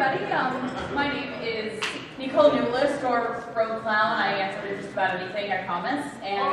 everybody. My name is Nicolle Neulist, or Rogue Clown. I answer to just about anything, I promise. And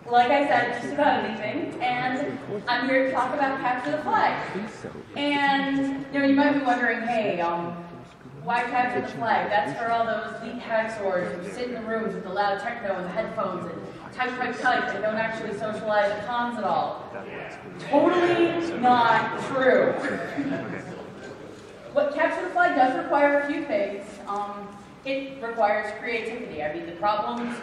like I said, just about anything. And I'm here to talk about capture the flag. And you might be wondering, hey, why capture the flag? That's for all those elite hacksaws who sit in the rooms with the loud techno and the headphones and type and don't actually socialize at cons at all. Totally not true. What capture the flag does require a few things. It requires creativity. I mean, the problems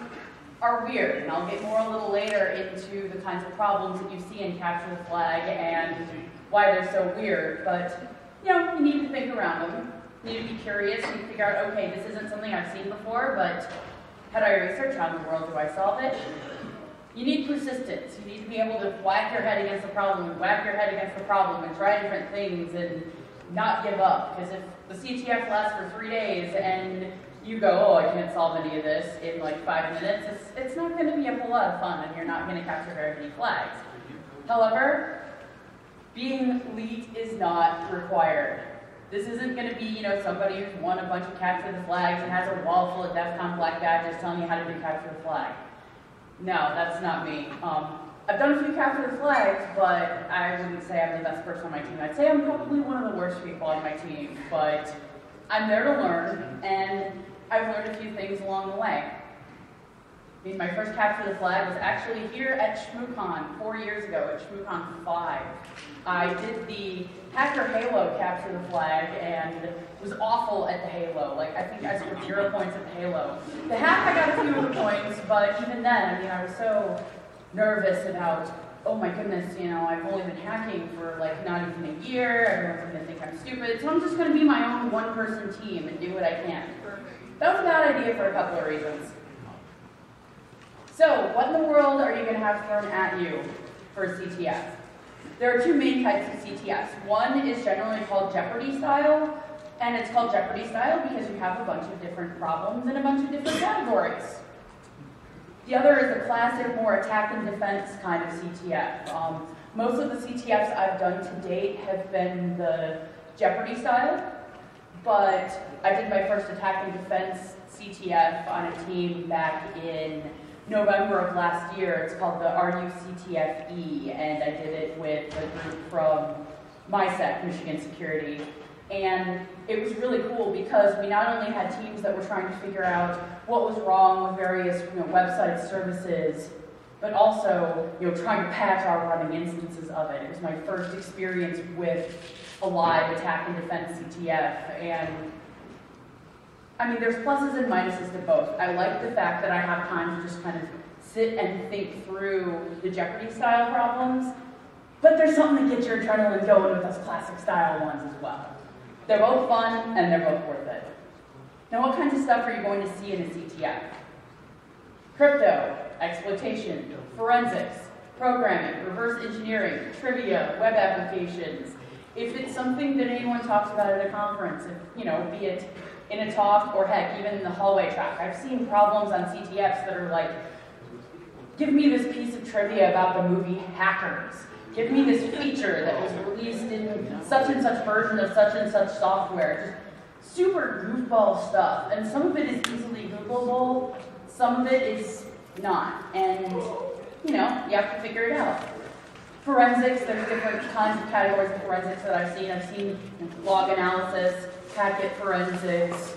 are weird, and I'll get more a little later into the kinds of problems that you see in capture the flag and why they're so weird. But you need to think around them. You need to be curious and figure out, okay, this isn't something I've seen before, but how do I research how in the world do I solve it? You need persistence. You need to be able to whack your head against the problem, and whack your head against the problem, and try different things, and not give up. Because if the CTF lasts for 3 days, and you go, oh, I can't solve any of this in like 5 minutes, it's not going to be a whole lot of fun, and you're not going to capture very many flags. However, being elite is not required. This isn't going to be, somebody who's won a bunch of capture the flags and has a wall full of DEF CON black badges telling you how to do capture the flag. No, that's not me. I've done a few capture the flags, but I wouldn't say I'm the best person on my team. I'd say I'm probably one of the worst people on my team, but I'm there to learn, and I've learned a few things along the way. I mean, my first capture the flag was actually here at Shmoocon 4 years ago, at Shmoocon 5. I did the Hacker Halo capture the flag and was awful at the Halo. I think I scored 0 points at the Halo. The hack, I got a few of the points, but even then, I was so nervous about, oh my goodness, I've only been hacking for not even a year, everyone's going to think I'm stupid, so I'm just going to be my own one-person team and do what I can. That was a bad idea for a couple of reasons. So, what in the world are you going to have thrown at you for CTF? There are two main types of CTFs. One is generally called Jeopardy style, and it's called Jeopardy style because you have a bunch of different problems in a bunch of different categories. The other is the classic, more attack and defense kind of CTF. Most of the CTFs I've done to date have been the Jeopardy style, but I did my first attack and defense CTF on a team back in November of last year. It's called the RUCTFE, and I did it with a group from MySec, Michigan Security. And it was really cool because we not only had teams that were trying to figure out what was wrong with various website services, but also trying to patch our running instances of it. It was my first experience with a live attack and defense CTF, and there's pluses and minuses to both. I like the fact that I have time to just kind of sit and think through the Jeopardy style problems, but there's something to get your adrenaline going with those classic style ones as well. They're both fun and they're both worth it. Now, what kinds of stuff are you going to see in a CTF? Crypto, exploitation, forensics, programming, reverse engineering, trivia, web applications. If it's something that anyone talks about at a conference, be it in a talk, or heck, even in the hallway track. I've seen problems on CTFs that are like, give me this piece of trivia about the movie Hackers. Give me this feature that was released in such and such version of such and such software. Just super goofball stuff. And some of it is easily Googleable, some of it is not. And, you have to figure it out. Forensics, there's different kinds of categories of forensics that I've seen. I've seen log analysis, packet forensics,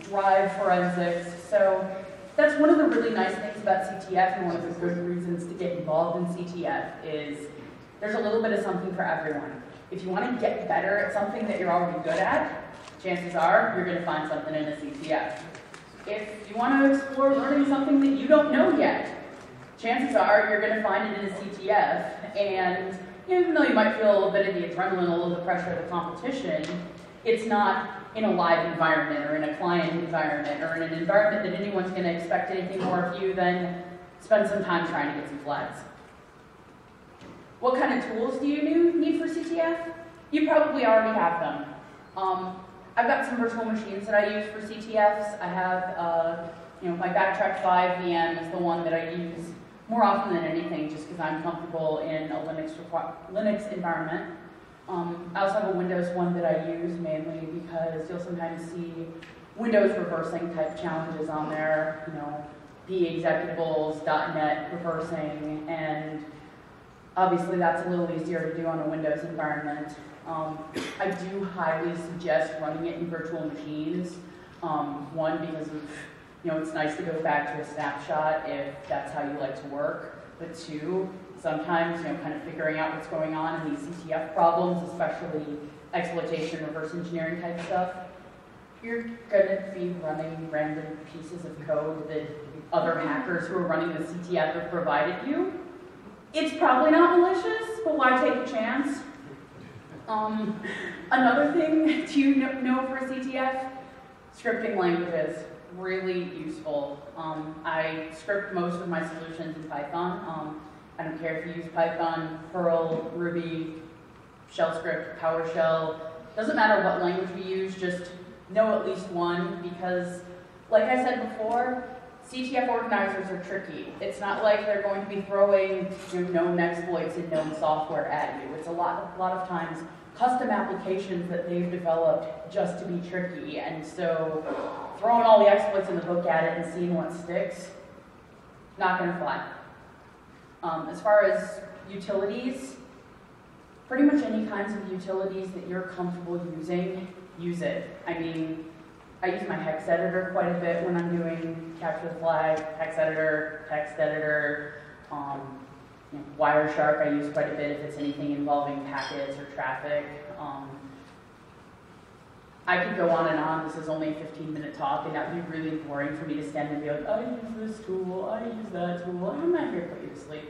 drive forensics. So that's one of the really nice things about CTF, and one of the good reasons to get involved in CTF is there's a little bit of something for everyone. If you want to get better at something that you're already good at, chances are you're going to find something in a CTF. If you want to explore learning something that you don't know yet, chances are you're going to find it in a CTF, and even though you might feel a little bit of the adrenaline, a little bit of the pressure of the competition, it's not in a live environment or in a client environment or in an environment that anyone's going to expect anything more of you than spend some time trying to get some flags. What kind of tools do you need for CTF? You probably already have them. I've got some virtual machines that I use for CTFs. I have, my Backtrack 5 VM is the one that I use more often than anything, just because I'm comfortable in a Linux environment. I also have a Windows one that I use mainly because you'll sometimes see Windows reversing type challenges on there, you know, PE executables, .NET reversing, and obviously that's a little easier to do on a Windows environment. I do highly suggest running it in virtual machines. One, because of, you know, it's nice to go back to a snapshot if that's how you like to work. But two, sometimes, you know, kind of figuring out what's going on in these CTF problems, especially exploitation, reverse engineering type stuff, you're gonna be running random pieces of code that other hackers who are running the CTF have provided you. It's probably not malicious, but why take a chance? Another thing to know for CTF, scripting languages, really useful. I script most of my solutions in Python. I don't care if you use Python, Perl, Ruby, shell script, PowerShell. Doesn't matter what language we use, just know at least one, because like I said before, CTF organizers are tricky. It's not like they're going to be throwing, you know, known exploits and known software at you. It's a lot of times custom applications that they've developed just to be tricky, and so throwing all the exploits in the book at it and seeing what sticks, not going to fly. As far as utilities, pretty much any kinds of utilities that you're comfortable using, use it. I mean, I use my hex editor quite a bit when I'm doing capture the flag, hex editor, text editor, you know, Wireshark I use quite a bit if it's anything involving packets or traffic. I could go on and on. This is only a 15-minute talk, and that would be really boring for me to stand and be like, I use this tool, I use that tool. I'm not here to put you to sleep.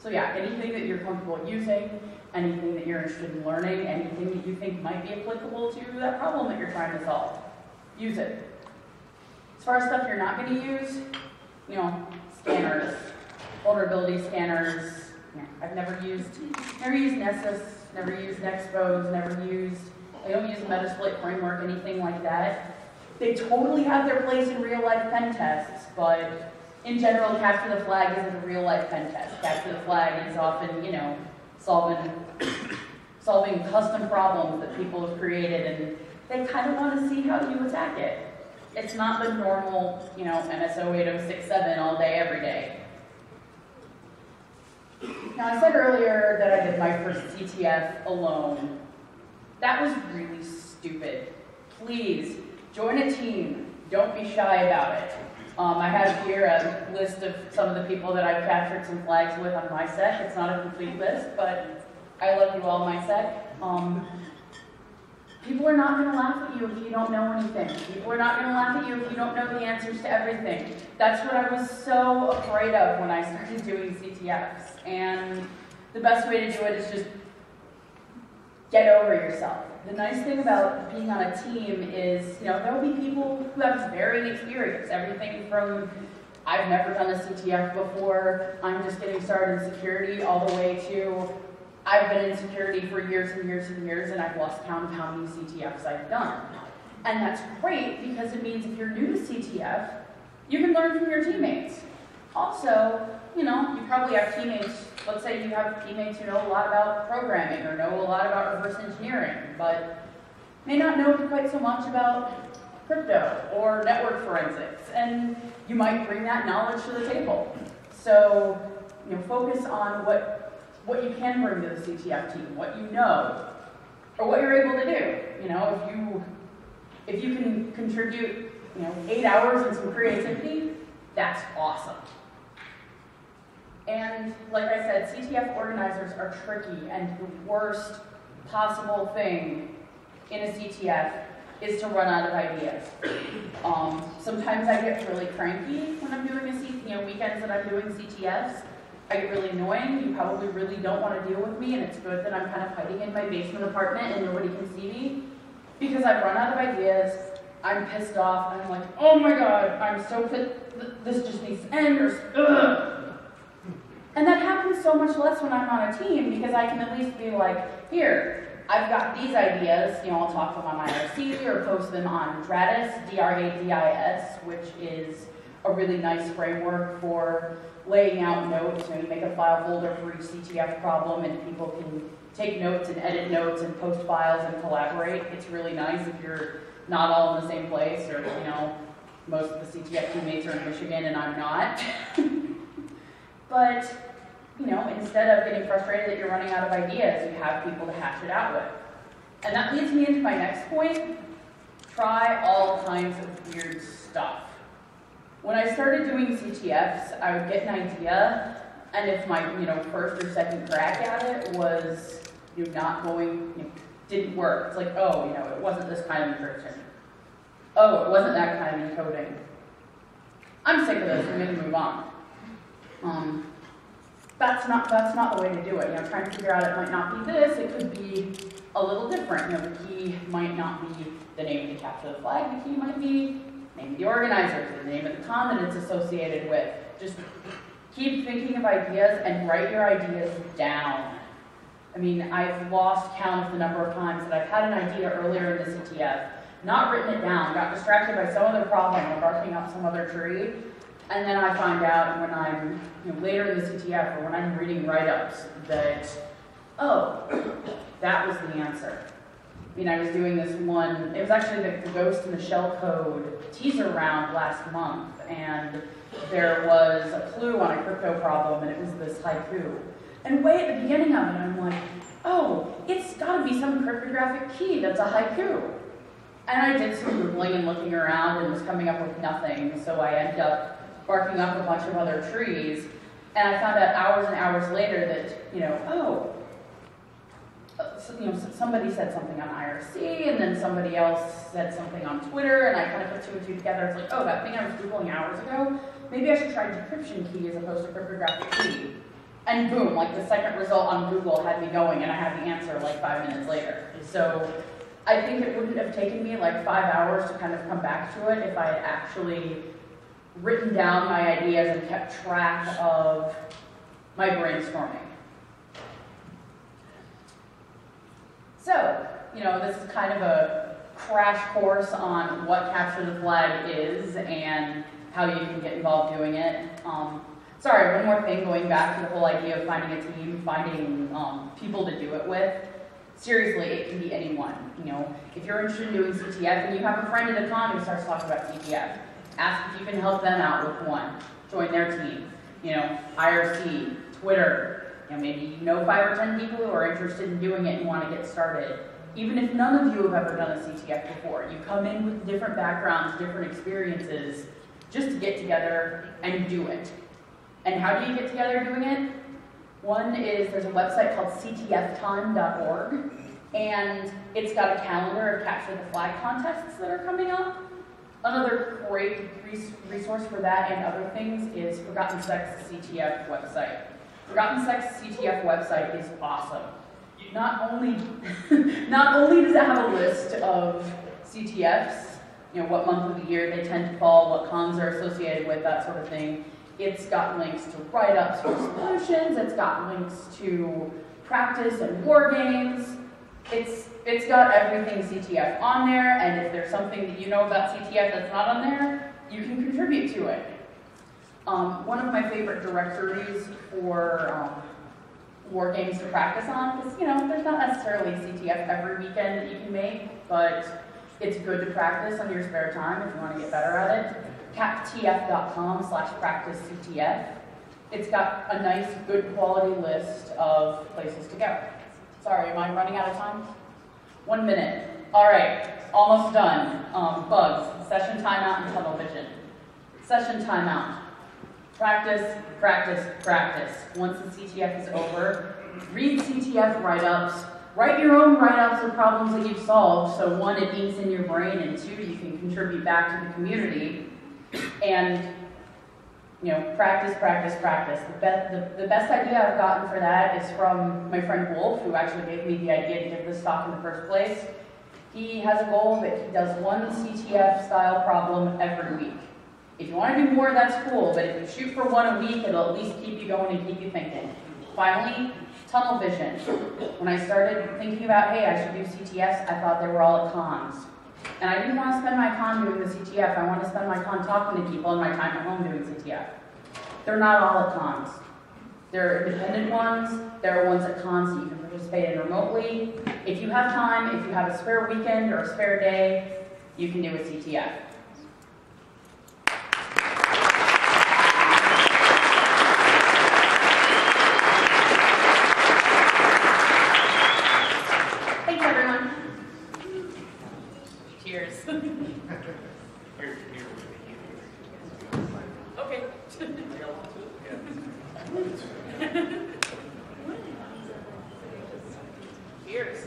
So yeah, anything that you're comfortable using, anything that you're interested in learning, anything that you think might be applicable to that problem that you're trying to solve, use it. As far as stuff you're not going to use, you know, scanners, vulnerability scanners. Yeah, I've never used Nessus, never used Nexpose, I don't use a Metasploit framework, anything like that. They totally have their place in real-life pen tests, but in general, capture the flag isn't a real-life pen test. Capture the flag is often, you know, solving custom problems that people have created, and they kind of want to see how you attack it. It's not the normal, you know, MSO 8067 all day, every day. Now, I said earlier that I did my first CTF alone. That was really stupid. Please, join a team. Don't be shy about it. I have here a list of some of the people that I've captured some flags with on my set. It's not a complete list, but I love you all, my set. People are not going to laugh at you if you don't know anything. People are not going to laugh at you if you don't know the answers to everything. That's what I was so afraid of when I started doing CTFs. And the best way to do it is just get over yourself. The nice thing about being on a team is, you know, there will be people who have varying experience. Everything from, I've never done a CTF before, I'm just getting started in security, all the way to, I've been in security for years and years and years, and I've lost count of how many CTFs I've done. And that's great, because it means if you're new to CTF, you can learn from your teammates. Also, you know, you probably have teammates, let's say you have teammates who know a lot about programming or know a lot about reverse engineering, but may not know quite so much about crypto or network forensics, and you might bring that knowledge to the table. So, you know, focus on what you can bring to the CTF team, what you know, or what you're able to do. You know, if you can contribute, you know, 8 hours and some creativity, that's awesome. And like I said, CTF organizers are tricky, and the worst possible thing in a CTF is to run out of ideas. Sometimes I get really cranky when I'm doing weekends that I'm doing CTFs. I get really annoying. You probably really don't want to deal with me, and it's good that I'm kind of hiding in my basement apartment and nobody can see me, because I've run out of ideas. I'm pissed off, and I'm like, oh my god, I'm so pissed. This just needs to end, or ugh. And that happens so much less when I'm on a team, because I can at least be like, here, I've got these ideas, you know, I'll talk to them on IRC or post them on Dradis, D-R-A-D-I-S, which is a really nice framework for laying out notes. You make a file folder for each CTF problem, and people can take notes and edit notes and post files and collaborate. It's really nice if you're not all in the same place, or most of the CTF teammates are in Michigan and I'm not. But instead of getting frustrated that you're running out of ideas, you have people to hash it out with. And that leads me into my next point. Try all kinds of weird stuff. When I started doing CTFs, I would get an idea, and if my first or second crack at it was not going, didn't work. It's like, oh, it wasn't this kind of encryption. Oh, it wasn't that kind of encoding. I'm sick of this. I'm going to move on. That's not the way to do it. Trying to figure out it might not be this. It could be a little different. The key might not be the name of the capture the flag. The key might be maybe the organizer, the name of the con that it's associated with. Just keep thinking of ideas and write your ideas down. I've lost count of the number of times that I've had an idea earlier in the CTF, not written it down, got distracted by some other problem or barking up some other tree, and then I find out when I'm later in the CTF or when I'm reading write-ups that, oh, that was the answer. I was doing this one, it was actually the Ghost in the Shell Code teaser round last month, and there was a clue on a crypto problem, and it was this haiku. And way at the beginning of it, I'm like, oh, it's gotta be some cryptographic key that's a haiku. And I did some Googling and looking around and was coming up with nothing, so I ended up barking up a bunch of other trees, and I found out hours and hours later that, somebody said something on IRC, and then somebody else said something on Twitter, and I kind of put two and two together. It's like, oh, that thing I was Googling hours ago, maybe I should try decryption key as opposed to cryptographic key. And boom, the second result on Google had me going, and I had the answer 5 minutes later. So I think it wouldn't have taken me 5 hours to kind of come back to it if I had actually written down my ideas and kept track of my brainstorming. So, this is kind of a crash course on what capture the flag is and how you can get involved doing it. Sorry, one more thing, going back to the whole idea of finding a team, finding people to do it with. Seriously, it can be anyone. If you're interested in doing CTF and you have a friend at a con who starts talking about CTF, ask if you can help them out with one. Join their team. IRC, Twitter. Maybe 5 or 10 people who are interested in doing it and want to get started. Even if none of you have ever done a CTF before, you come in with different backgrounds, different experiences, just to get together and do it. And how do you get together doing it? One is, there's a website called ctftime.org, and it's got a calendar of capture the flag contests that are coming up. Another great resource for that and other things is Forgotten Sex CTF website. Forgotten Sex CTF website is awesome. Not only does it have a list of CTFs, what month of the year they tend to fall, what cons are associated with, that sort of thing. It's got links to write-ups for solutions. It's got links to practice and war games. It's got everything CTF on there, and if there's something that you know about CTF that's not on there, you can contribute to it. One of my favorite directories for war games to practice on, because there's not necessarily CTF every weekend that you can make, but it's good to practice on your spare time if you want to get better at it. captf.com/practicectf. It's got a nice, good quality list of places to go. Sorry, am I running out of time? 1 minute. All right, almost done. Bugs, session timeout, and tunnel vision. Session timeout. Practice, practice, practice. Once the CTF is over, read CTF write-ups. Write your own write-ups of problems that you've solved, so 1, it inks in your brain, and 2, you can contribute back to the community. And, practice, practice, practice. The best idea I've gotten for that is from my friend Wolf, who actually gave me the idea to give this talk in the first place. He has a goal that he does 1 CTF-style problem every week. If you want to do more, that's cool, but if you shoot for 1 a week, it'll at least keep you going and keep you thinking. Finally, tunnel vision. When I started thinking about, hey, I should do CTFs, I thought they were all at cons. And I didn't want to spend my time doing the CTF. I want to spend my time talking to people and my time at home doing CTF. They're not all at cons. There are independent ones. There are ones at cons that you can participate in remotely. If you have time, if you have a spare weekend or a spare day, you can do a CTF. Thanks, everyone. Cheers. Okay. Cheers.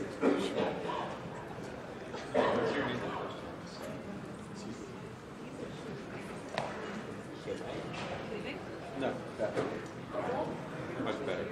No, better. Much better.